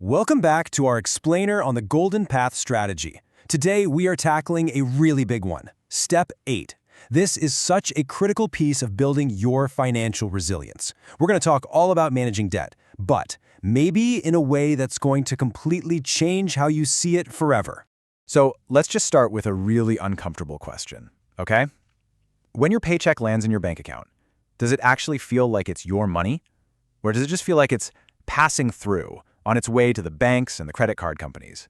Welcome back to our explainer on the Golden Path strategy. Today, we are tackling a really big one, Step 8. This is such a critical piece of building your financial resilience. We're going to talk all about managing debt, but maybe in a way that's going to completely change how you see it forever. So let's just start with a really uncomfortable question, okay? When your paycheck lands in your bank account, does it actually feel like it's your money? Or does it just feel like it's passing through on its way to the banks and the credit card companies?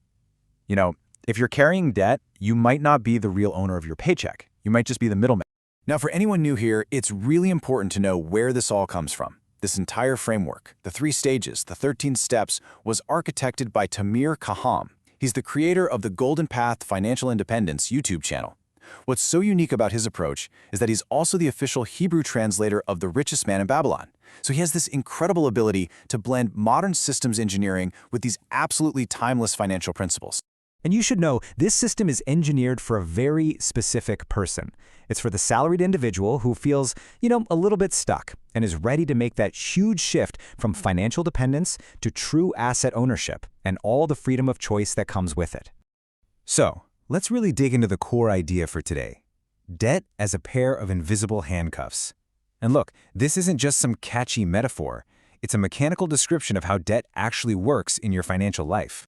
You know, if you're carrying debt, you might not be the real owner of your paycheck. You might just be the middleman. Now, for anyone new here, it's really important to know where this all comes from. This entire framework, the 3 stages, the 13 steps, was architected by Tamir Kaham. He's the creator of the Golden Path Financial Independence YouTube channel. What's so unique about his approach is that he's also the official Hebrew translator of The Richest Man in Babylon. So he has this incredible ability to blend modern systems engineering with these absolutely timeless financial principles. And you should know, this system is engineered for a very specific person. It's for the salaried individual who feels, a little bit stuck and is ready to make that huge shift from financial dependence to true asset ownership and all the freedom of choice that comes with it. So, let's really dig into the core idea for today. Debt as a pair of invisible handcuffs. And look, this isn't just some catchy metaphor. It's a mechanical description of how debt actually works in your financial life.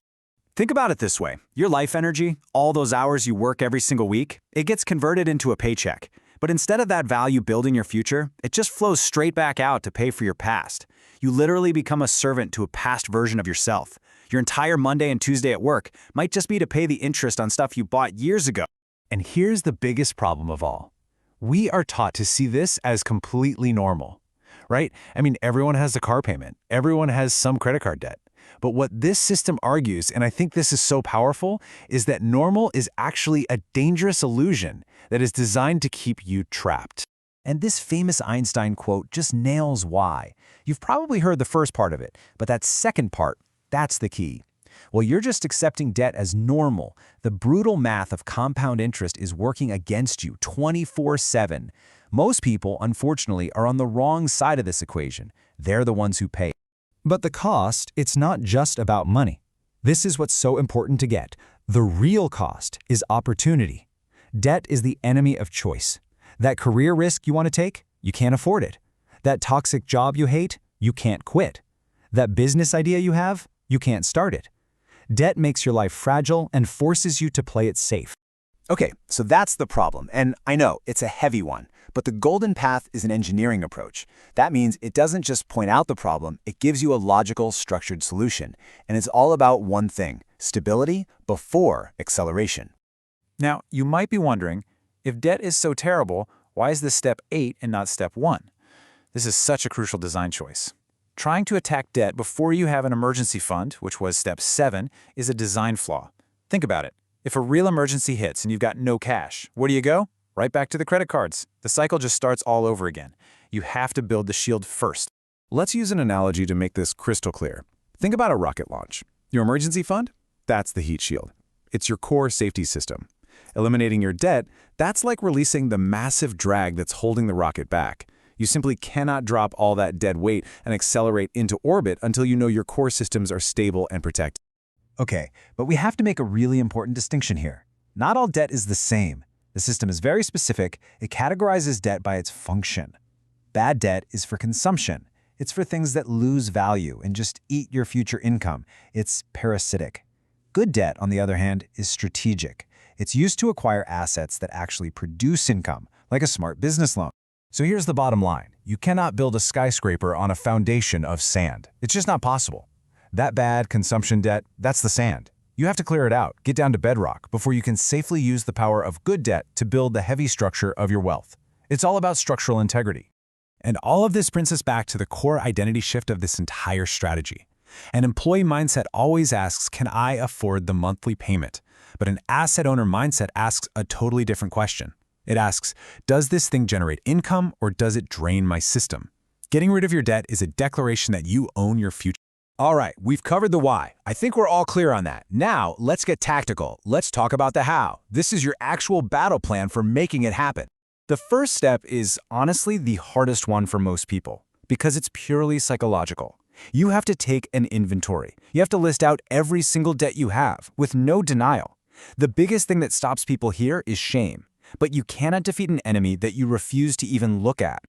Think about it this way. Your life energy, all those hours you work every single week, it gets converted into a paycheck. But instead of that value building your future, it just flows straight back out to pay for your past. You literally become a servant to a past version of yourself. Your entire Monday and Tuesday at work might just be to pay the interest on stuff you bought years ago. And here's the biggest problem of all. We are taught to see this as completely normal, right? I mean, everyone has a car payment. Everyone has some credit card debt. But what this system argues, and I think this is so powerful, is that normal is actually a dangerous illusion that is designed to keep you trapped. And this famous Einstein quote just nails why. You've probably heard the first part of it, but that second part, that's the key. Well, you're just accepting debt as normal. The brutal math of compound interest is working against you 24/7. Most people, unfortunately, are on the wrong side of this equation. They're the ones who pay. But the cost, it's not just about money. This is what's so important to get. The real cost is opportunity. Debt is the enemy of choice. That career risk you want to take, you can't afford it. That toxic job you hate, you can't quit. That business idea you have, you can't start it. Debt makes your life fragile and forces you to play it safe. Okay, so that's the problem, and I know it's a heavy one, but the Golden Path is an engineering approach. That means it doesn't just point out the problem, it gives you a logical, structured solution. And it's all about one thing, stability before acceleration. Now, you might be wondering, if debt is so terrible, why is this step 8 and not step 1? This is such a crucial design choice. Trying to attack debt before you have an emergency fund, which was step 7, is a design flaw. Think about it. If a real emergency hits and you've got no cash, where do you go? Right back to the credit cards. The cycle just starts all over again. You have to build the shield first. Let's use an analogy to make this crystal clear. Think about a rocket launch. Your emergency fund? That's the heat shield. It's your core safety system. Eliminating your debt, that's like releasing the massive drag that's holding the rocket back. You simply cannot drop all that dead weight and accelerate into orbit until you know your core systems are stable and protected. Okay, but we have to make a really important distinction here. Not all debt is the same. The system is very specific. It categorizes debt by its function. Bad debt is for consumption. It's for things that lose value and just eat your future income. It's parasitic. Good debt, on the other hand, is strategic. It's used to acquire assets that actually produce income, like a smart business loan. So here's the bottom line. You cannot build a skyscraper on a foundation of sand. It's just not possible. That bad consumption debt, that's the sand. You have to clear it out, get down to bedrock, before you can safely use the power of good debt to build the heavy structure of your wealth. It's all about structural integrity. And all of this brings us back to the core identity shift of this entire strategy. An employee mindset always asks, can I afford the monthly payment? But an asset owner mindset asks a totally different question. It asks, does this thing generate income or does it drain my system? Getting rid of your debt is a declaration that you own your future. All right, we've covered the why. I think we're all clear on that. Now, let's get tactical. Let's talk about the how. This is your actual battle plan for making it happen. The first step is honestly the hardest one for most people because it's purely psychological. You have to take an inventory. You have to list out every single debt you have, with no denial. The biggest thing that stops people here is shame. But you cannot defeat an enemy that you refuse to even look at.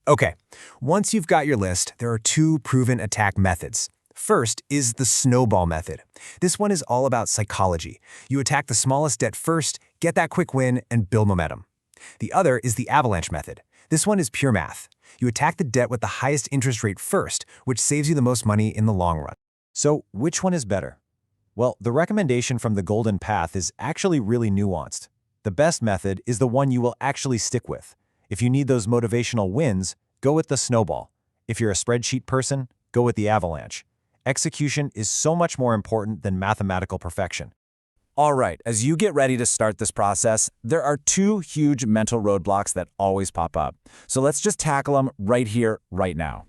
Okay, once you've got your list, there are two proven attack methods. First is the snowball method. This one is all about psychology. You attack the smallest debt first, get that quick win, and build momentum. The other is the avalanche method. This one is pure math. You attack the debt with the highest interest rate first, which saves you the most money in the long run. So, which one is better? Well, the recommendation from the Golden Path is actually really nuanced. The best method is the one you will actually stick with. If you need those motivational wins, go with the snowball. If you're a spreadsheet person, go with the avalanche. Execution is so much more important than mathematical perfection. All right, as you get ready to start this process, there are two huge mental roadblocks that always pop up. So let's just tackle them right here, right now.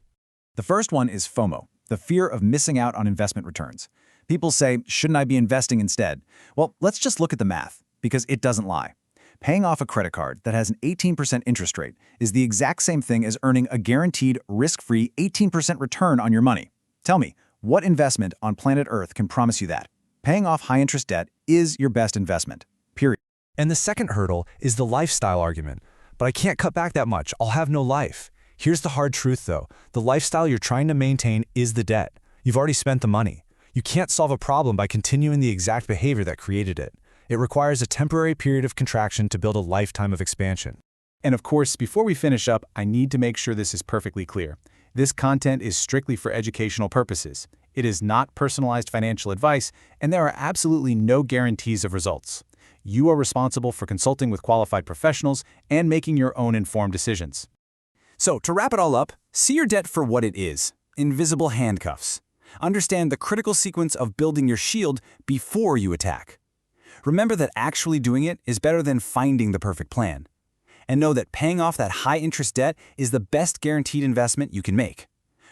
The first one is FOMO, the fear of missing out on investment returns. People say, shouldn't I be investing instead? Well, let's just look at the math, because it doesn't lie. Paying off a credit card that has an 18% interest rate is the exact same thing as earning a guaranteed, risk-free 18% return on your money. Tell me, what investment on planet Earth can promise you that? Paying off high-interest debt is your best investment, period. And the second hurdle is the lifestyle argument. But I can't cut back that much. I'll have no life. Here's the hard truth, though. The lifestyle you're trying to maintain is the debt. You've already spent the money. You can't solve a problem by continuing the exact behavior that created it. It requires a temporary period of contraction to build a lifetime of expansion. And of course, before we finish up, I need to make sure this is perfectly clear. This content is strictly for educational purposes. It is not personalized financial advice, and there are absolutely no guarantees of results. You are responsible for consulting with qualified professionals and making your own informed decisions. So, to wrap it all up, see your debt for what it is: invisible handcuffs. Understand the critical sequence of building your shield before you attack. Remember that actually doing it is better than finding the perfect plan. And know that paying off that high-interest debt is the best guaranteed investment you can make.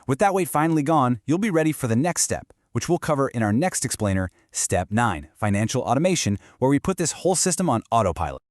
With that weight finally gone, you'll be ready for the next step, which we'll cover in our next explainer, Step 9, Financial Automation, where we put this whole system on autopilot.